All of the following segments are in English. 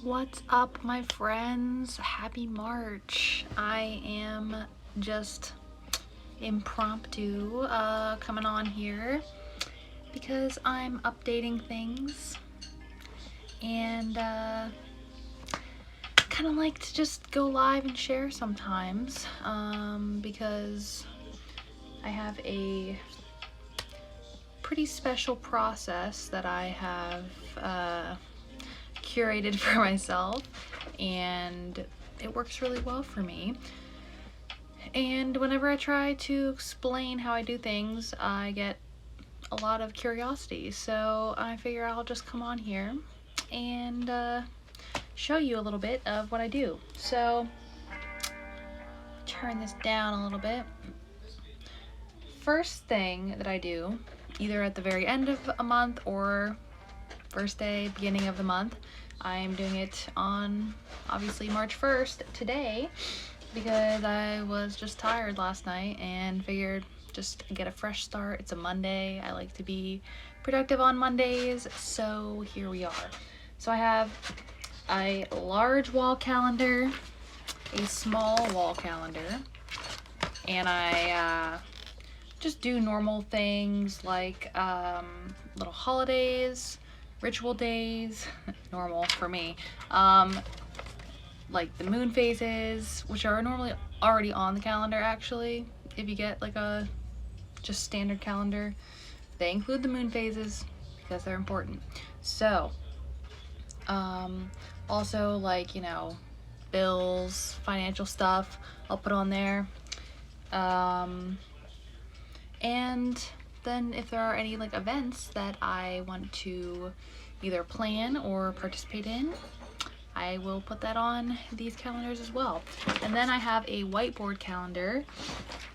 What's up, my friends? Happy March. I am just impromptu coming on here because I'm updating things and kind of like to just go live and share sometimes because I have a pretty special process that I have curated for myself, and it works really well for me. And whenever I try to explain how I do things, I get a lot of curiosity, so I figure I'll just come on here and show you a little bit of what I do. So turn this down a little bit. First thing that I do, either at the very end of a month or first day, beginning of the month, I'm doing it on obviously March 1st today because I was just tired last night and figured just get a fresh start. It's a Monday. I like to be productive on Mondays, so here we are. So I have a large wall calendar, a small wall calendar, and I just do normal things like little holidays, ritual days, normal for me, like the moon phases, which are normally already on the calendar actually. If you get like a just standard calendar, they include the moon phases because they're important. So, also like, you know, bills, financial stuff, I'll put on there. And then if there are any like events that I want to either plan or participate in, I will put that on these calendars as well. And then I have a whiteboard calendar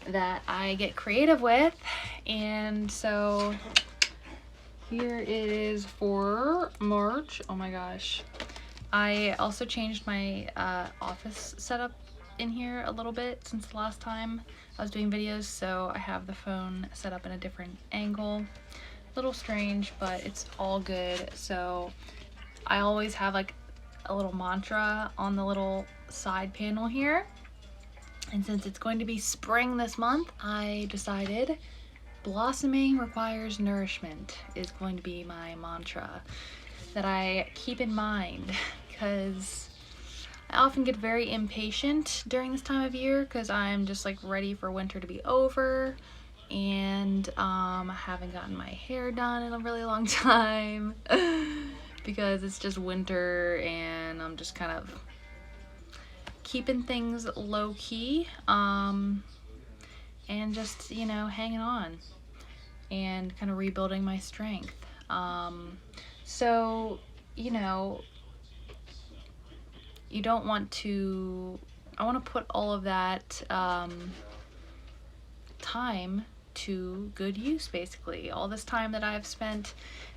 that I get creative with, and so here it is for March. Oh my gosh. I also changed my office setup in here a little bit since the last time I was doing videos, so I have the phone set up in a different angle. A little strange, but it's all good. So I always have like a little mantra on the little side panel here, and since it's going to be spring this month, I decided blossoming requires nourishment is going to be my mantra that I keep in mind, because I often get very impatient during this time of year because I'm just like ready for winter to be over, and I haven't gotten my hair done in a really long time because it's just winter and I'm just kind of keeping things low-key and just, you know, hanging on and kind of rebuilding my strength. So, you know, you don't want to, I want to put all of that time to good use, basically. All this time that I've spent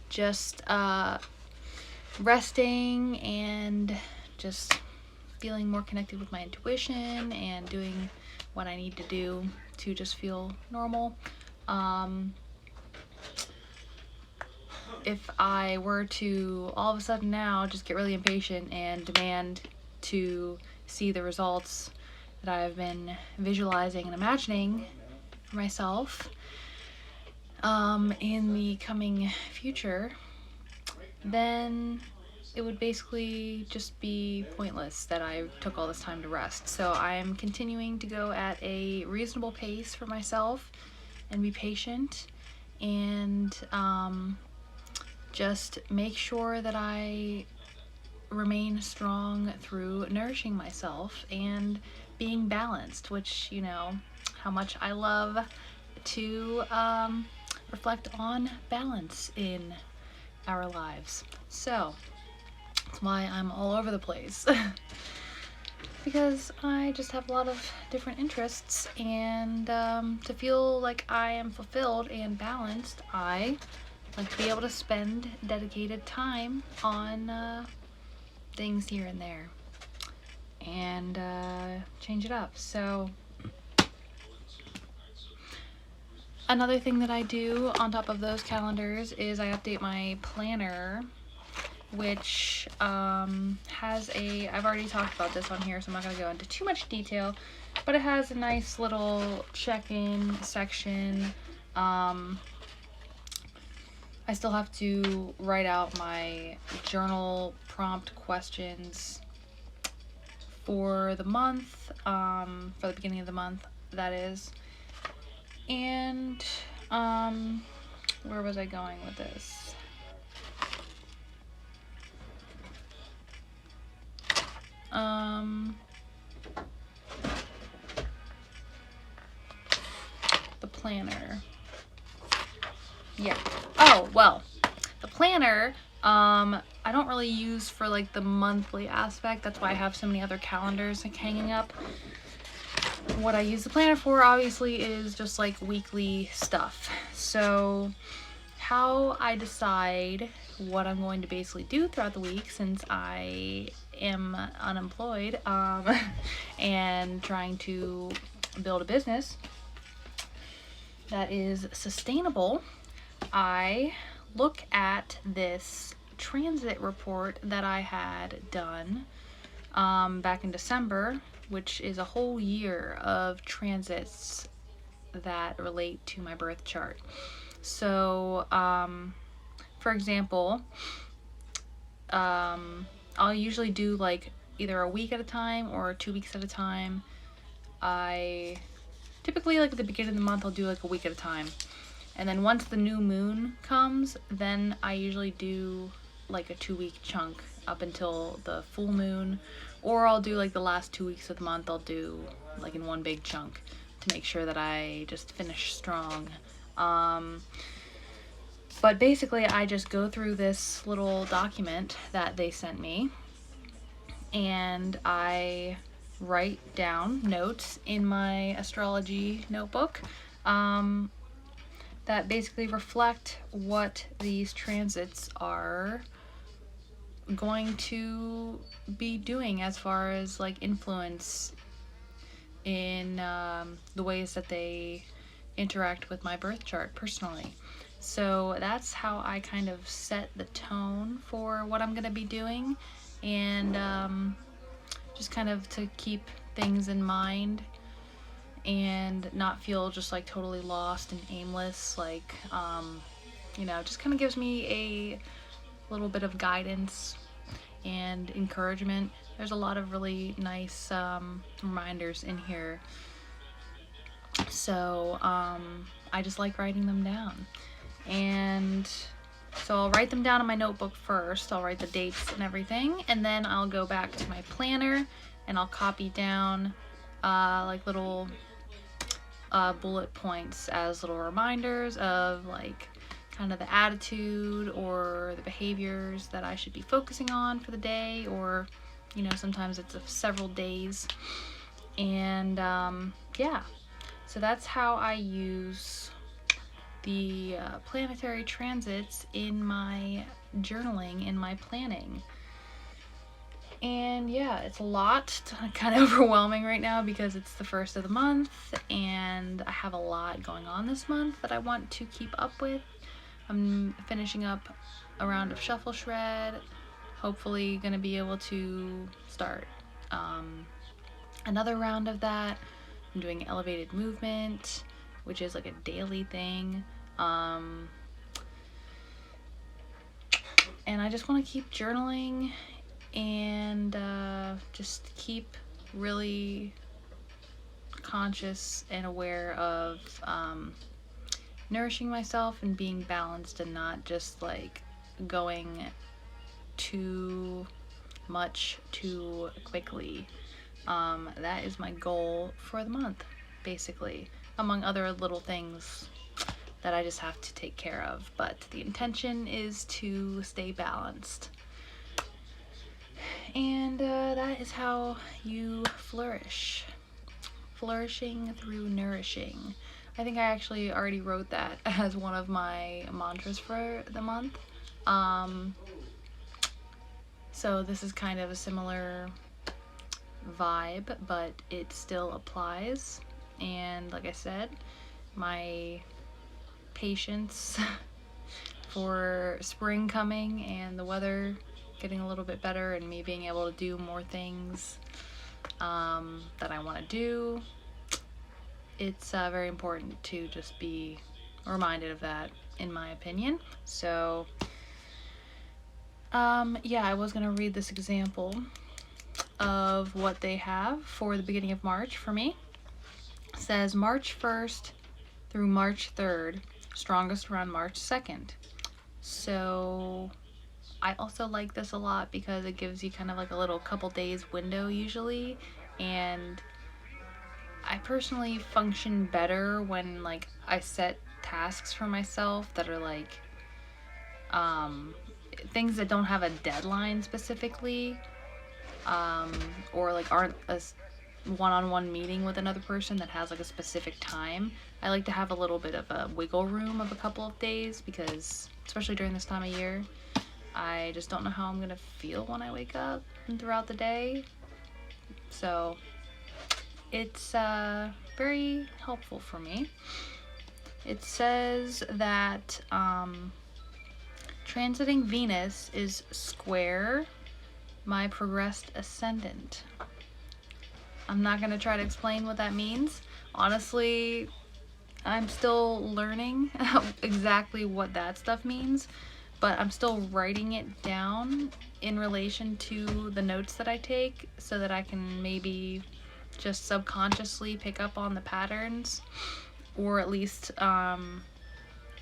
just resting and just feeling more connected with my intuition and doing what I need to do to just feel normal. If I were to all of a sudden now just get really impatient and demand to see the results that I've been visualizing and imagining for myself in the coming future, then it would basically just be pointless that I took all this time to rest. So I am continuing to go at a reasonable pace for myself and be patient and just make sure that I remain strong through nourishing myself and being balanced, which, you know, how much I love to reflect on balance in our lives. So that's why I'm all over the place because I just have a lot of different interests, and to feel like I am fulfilled and balanced, I like to be able to spend dedicated time on things here and there and change it up. So another thing that I do on top of those calendars is I update my planner which has a, I've already talked about this on here, so I'm not going to go into too much detail, but it has a nice little check-in section. I still have to write out my journal prompt questions for the month, for the beginning of the month, that is. And, where was I going with this? The planner. Yeah. Oh, well, the planner, I don't really use for like the monthly aspect. That's why I have so many other calendars like hanging up. What I use the planner for, obviously, is just like weekly stuff. So how I decide what I'm going to basically do throughout the week, since I am unemployed and trying to build a business that is sustainable, I look at this transit report that I had done back in December, which is a whole year of transits that relate to my birth chart. So, for example, I'll usually do like either a week at a time or 2 weeks at a time. I typically, like at the beginning of the month, I'll do like a week at a time. And then once the new moon comes, then I usually do like a 2-week chunk up until the full moon. Or I'll do like the last 2 weeks of the month, I'll do like in one big chunk to make sure that I just finish strong. But basically, I just go through this little document that they sent me, and I write down notes in my astrology notebook that basically reflect what these transits are going to be doing as far as like influence in the ways that they interact with my birth chart personally. So that's how I kind of set the tone for what I'm going to be doing, and just kind of to keep things in mind and not feel just like totally lost and aimless, like you know, just kind of gives me a little bit of guidance and encouragement. There's a lot of really nice reminders in here, so I just like writing them down. And so I'll write them down in my notebook first. I'll write the dates and everything, and then I'll go back to my planner and I'll copy down like little bullet points as little reminders of like kind of the attitude or the behaviors that I should be focusing on for the day, or you know, sometimes it's several days. And yeah, so that's how I use the planetary transits in my journaling, in my planning. And yeah, it's a lot, kind of overwhelming right now because it's the first of the month and I have a lot going on this month that I want to keep up with. I'm finishing up a round of shuffle shred, hopefully gonna be able to start another round of that. I'm doing elevated movement, which is like a daily thing, and I just want to keep journaling and just keep really conscious and aware of nourishing myself and being balanced and not just like going too much too quickly. That is my goal for the month, basically, among other little things that I just have to take care of, but the intention is to stay balanced. And that is how you flourish. Flourishing through nourishing. I think I actually already wrote that as one of my mantras for the month. So this is kind of a similar vibe, but it still applies. And like I said, my patience for spring coming and the weather getting a little bit better and me being able to do more things that I want to do, it's very important to just be reminded of that, in my opinion. So yeah, I was gonna read this example of what they have for the beginning of March for me. It says March 1st through March 3rd, strongest around March 2nd. So I also like this a lot because it gives you kind of like a little couple days window usually, and I personally function better when like I set tasks for myself that are like things that don't have a deadline specifically, or like aren't a one-on-one meeting with another person that has like a specific time. I like to have a little bit of a wiggle room of a couple of days because, especially during this time of year, I just don't know how I'm gonna feel when I wake up and throughout the day. So it's very helpful for me. It says that transiting Venus is square my progressed ascendant. I'm not going to try to explain what that means. Honestly, I'm still learning exactly what that stuff means, but I'm still writing it down in relation to the notes that I take so that I can maybe just subconsciously pick up on the patterns, or at least,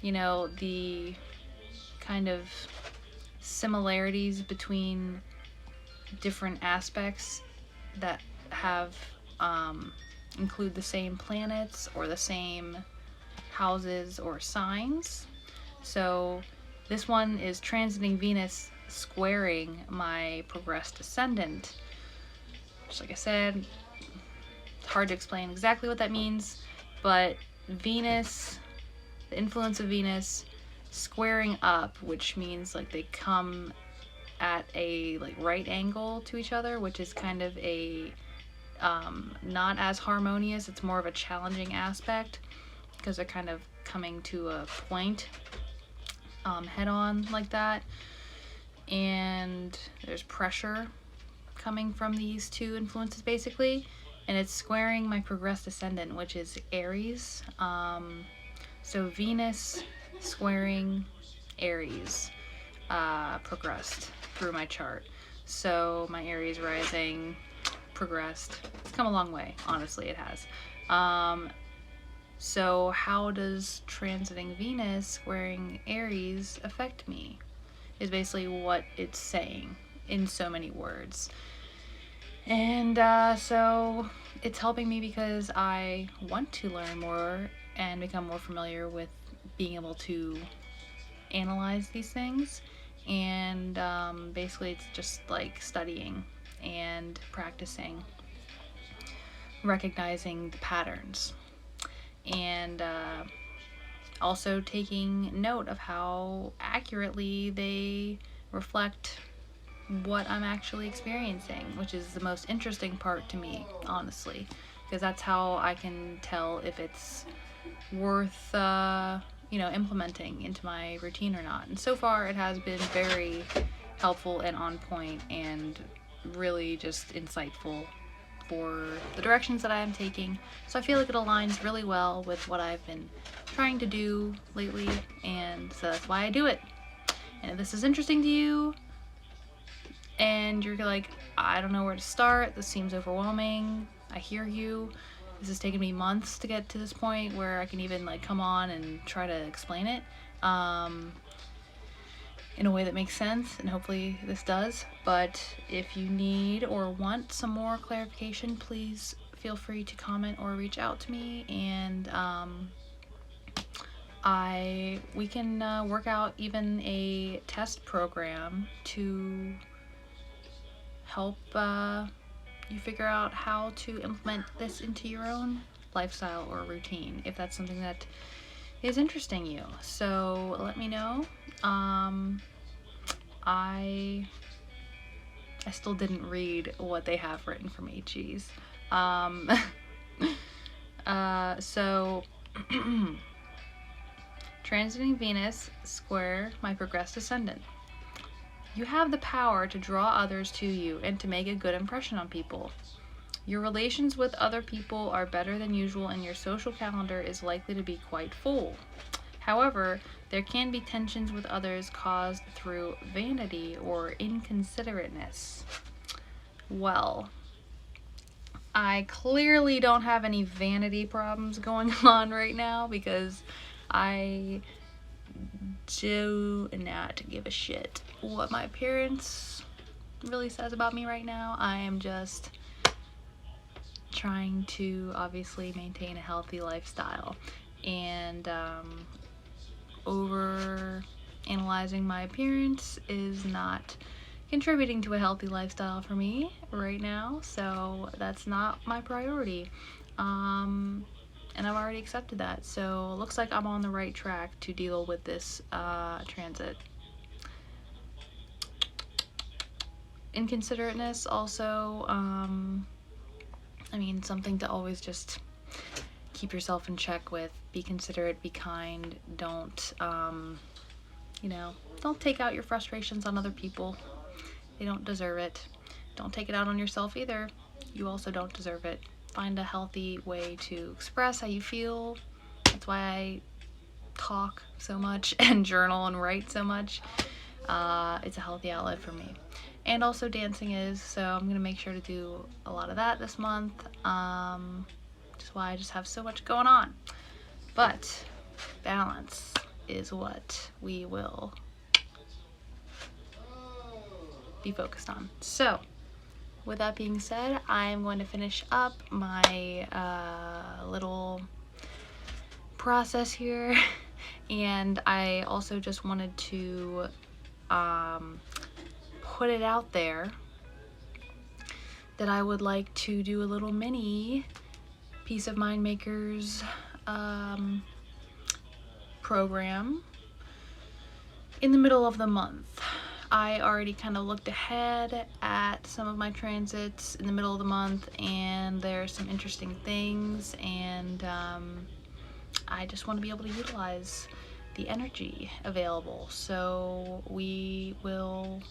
you know, the kind of similarities between different aspects that have include the same planets or the same houses or signs. So this one is transiting Venus squaring my progressed ascendant. Just like I said, it's hard to explain exactly what that means, but Venus, the influence of Venus squaring up, which means like they come at a like right angle to each other, which is kind of a not as harmonious. It's more of a challenging aspect because they're kind of coming to a point head on like that, and there's pressure coming from these two influences basically, and it's squaring my progressed ascendant, which is Aries. So Venus squaring Aries progressed through my chart. So my Aries rising progressed. It's come a long way, honestly, it has. So how does transiting Venus squaring Aries affect me? Is basically what it's saying in so many words. And so it's helping me because I want to learn more and become more familiar with being able to analyze these things. And basically it's just like studying and practicing, recognizing the patterns, and also taking note of how accurately they reflect what I'm actually experiencing, which is the most interesting part to me, honestly, because that's how I can tell if it's worth you know, implementing into my routine or not. And so far it has been very helpful and on point and really just insightful for the directions that I am taking. So I feel like it aligns really well with what I've been trying to do lately, and so that's why I do it. And if this is interesting to you and you're like, I don't know where to start, this seems overwhelming, I hear you. This has taken me months to get to this point where I can even like come on and try to explain it in a way that makes sense, and hopefully this does. But if you need or want some more clarification, please feel free to comment or reach out to me, and we can work out even a test program to help you figure out how to implement this into your own lifestyle or routine, if that's something that is interesting you. So let me know. I still didn't read what they have written for me, jeez. So transiting Venus square my progressed ascendant. You have the power to draw others to you and to make a good impression on people. Your relations with other people are better than usual and your social calendar is likely to be quite full. However, there can be tensions with others caused through vanity or inconsiderateness. Well, I clearly don't have any vanity problems going on right now because I do not give a shit what my appearance really says about me right now. I am just trying to obviously maintain a healthy lifestyle, and over analyzing my appearance is not contributing to a healthy lifestyle for me right now, so that's not my priority. And I've already accepted that, so it looks like I'm on the right track to deal with this transit. Inconsiderateness also, I mean, something to always just keep yourself in check with. Be considerate, be kind, don't, don't take out your frustrations on other people. They don't deserve it. Don't take it out on yourself either. You also don't deserve it. Find a healthy way to express how you feel. That's why I talk so much and journal and write so much. It's a healthy outlet for me. And also dancing is, so I'm going to make sure to do a lot of that this month. Which is why I just have so much going on. But balance is what we will be focused on. So, with that being said, I'm going to finish up my little process here, and I also just wanted to put it out there that I would like to do a little mini Peace of Mind Makers program in the middle of the month. I already kind of looked ahead at some of my transits in the middle of the month, and there's some interesting things, and I just want to be able to utilize the energy available. So we will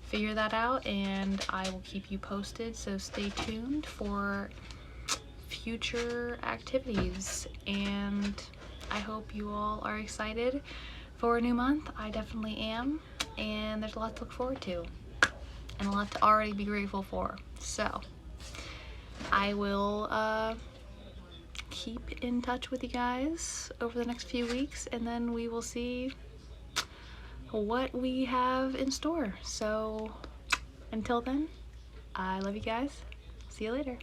figure that out, and I will keep you posted, so stay tuned for future activities, and I hope you all are excited for a new month. I definitely am, and there's a lot to look forward to and a lot to already be grateful for. So I will keep in touch with you guys over the next few weeks, and then we will see what we have in store. So until then, I love you guys. See you later.